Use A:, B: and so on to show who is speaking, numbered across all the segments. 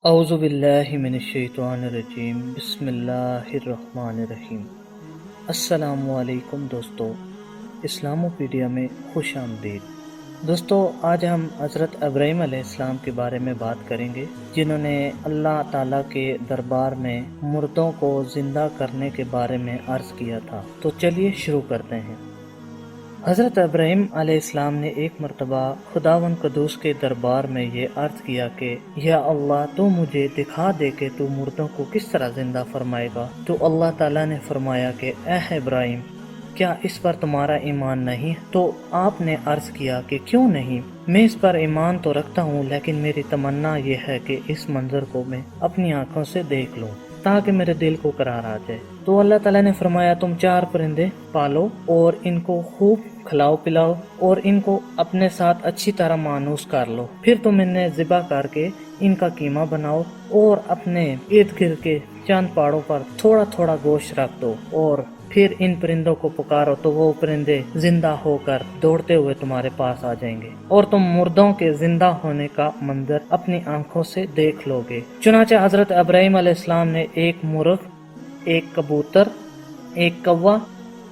A: اعوذ باللہ من الشیطان الرجیم، بسم اللہ الرحمن الرحیم۔ السلام علیکم دوستو، اسلاموپیڈیا میں خوش آمدید۔ دوستو، آج ہم حضرت ابراہیم علیہ السلام کے بارے میں بات کریں گے، جنہوں نے اللہ تعالیٰ کے دربار میں مردوں کو زندہ کرنے کے بارے میں عرض کیا تھا۔ تو چلیے شروع کرتے ہیں۔ حضرت ابراہیم علیہ السلام نے ایک مرتبہ خداوند قدوس کے دربار میں یہ عرض کیا کہ یا اللہ، تو مجھے دکھا دے کہ تو مردوں کو کس طرح زندہ فرمائے گا۔ تو اللہ تعالیٰ نے فرمایا کہ اے ابراہیم، کیا اس پر تمہارا ایمان نہیں؟ تو آپ نے عرض کیا کہ کیوں نہیں؟ میں اس پر ایمان تو رکھتا ہوں، لیکن میری تمنا یہ ہے کہ اس منظر کو میں اپنی آنکھوں سے دیکھ لوں تاکہ میرے دل کو قرار آ جائے۔ تو اللہ تعالیٰ نے فرمایا تم 4 پرندے پالو اور ان کو خوب کھلاؤ پلاؤ اور ان کو اپنے ساتھ اچھی طرح مانوس کر لو، پھر تم انہیں ذبح کر کے ان کا قیمہ بناؤ اور اپنے ارد گرد کے چند پہاڑوں پر تھوڑا تھوڑا گوشت رکھ دو، اور پھر ان پرندوں کو پکارو تو وہ پرندے زندہ ہو کر دوڑتے ہوئے تمہارے پاس آ جائیں گے اور تم مردوں کے زندہ ہونے کا منظر اپنی آنکھوں سے دیکھ لو گے۔ چنانچہ حضرت ابراہیم علیہ السلام نے ایک مرغ، ایک کبوتر، ایک کوا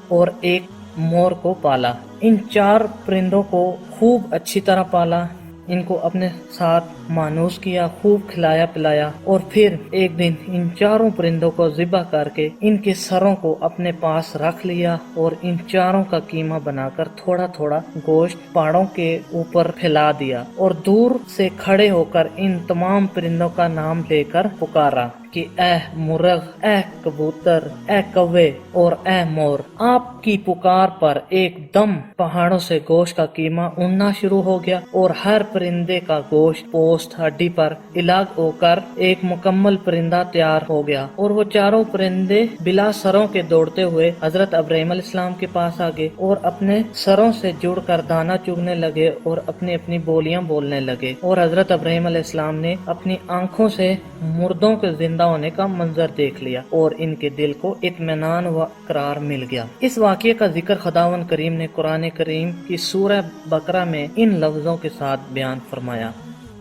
A: اور ایک مور کو پالا۔ ان 4 پرندوں کو خوب اچھی طرح پالا، ان کو اپنے ساتھ مانوس کیا، خوب کھلایا پلایا، اور پھر ایک دن ان 4 پرندوں کو ذبح کر کے ان کے سروں کو اپنے پاس رکھ لیا اور ان 4 کا قیمہ بنا کر تھوڑا تھوڑا گوشت پہاڑوں کے اوپر پھیلا دیا، اور دور سے کھڑے ہو کر ان تمام پرندوں کا نام لے کر پکارا کہ اے مرغ، اے کبوتر، اے کوے اور اے مور۔ آپ کی پکار پر ایک دم پہاڑوں سے گوشت کا قیمہ اڑنا شروع ہو گیا، اور ہر پرندے کا گوشت پوست ہڈی پر الگ ہو کر ایک مکمل پرندہ تیار ہو گیا، اور وہ 4 پرندے بلا سروں کے دوڑتے ہوئے حضرت ابراہیم علیہ السلام کے پاس آ گئے اور اپنے سروں سے جڑ کر دانا چگنے لگے اور اپنی اپنی بولیاں بولنے لگے، اور حضرت ابراہیم علیہ السلام نے اپنی آنکھوں سے مردوں کے زندہ ہونے کا منظر دیکھ لیا اور ان کے دل کو اطمینان و قرار مل گیا۔ اس واقعے کا ذکر خداوند کریم نے قرآن کریم کی سورہ بقرہ میں ان لفظوں کے ساتھ بیان فرمایا،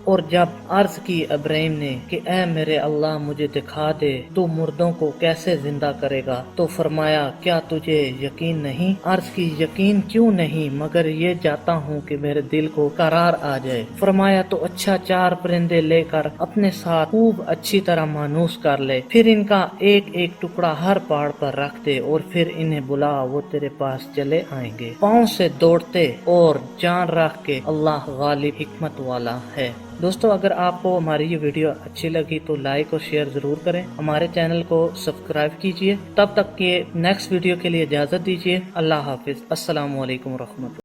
A: اور جب عرض کی ابراہیم نے کہ اے میرے اللہ، مجھے دکھا دے تو مردوں کو کیسے زندہ کرے گا، تو فرمایا کیا تجھے یقین نہیں؟ عرض کی یقین کیوں نہیں، مگر یہ چاہتا ہوں کہ میرے دل کو قرار آ جائے۔ فرمایا تو اچھا، 4 پرندے لے کر اپنے ساتھ خوب اچھی طرح مانوس کر لے، پھر ان کا ایک ایک ٹکڑا ہر پہاڑ پر رکھ دے اور پھر انہیں بلا، وہ تیرے پاس چلے آئیں گے پاؤں سے دوڑتے اور جان رکھ کے اللہ غالب حکمت والا ہے۔ دوستو، اگر آپ کو ہماری یہ ویڈیو اچھی لگی تو لائک اور شیئر ضرور کریں، ہمارے چینل کو سبسکرائب کیجئے۔ تب تک کہ نیکسٹ ویڈیو کے لیے اجازت دیجیے۔ اللہ حافظ۔ السلام علیکم ورحمۃ اللہ۔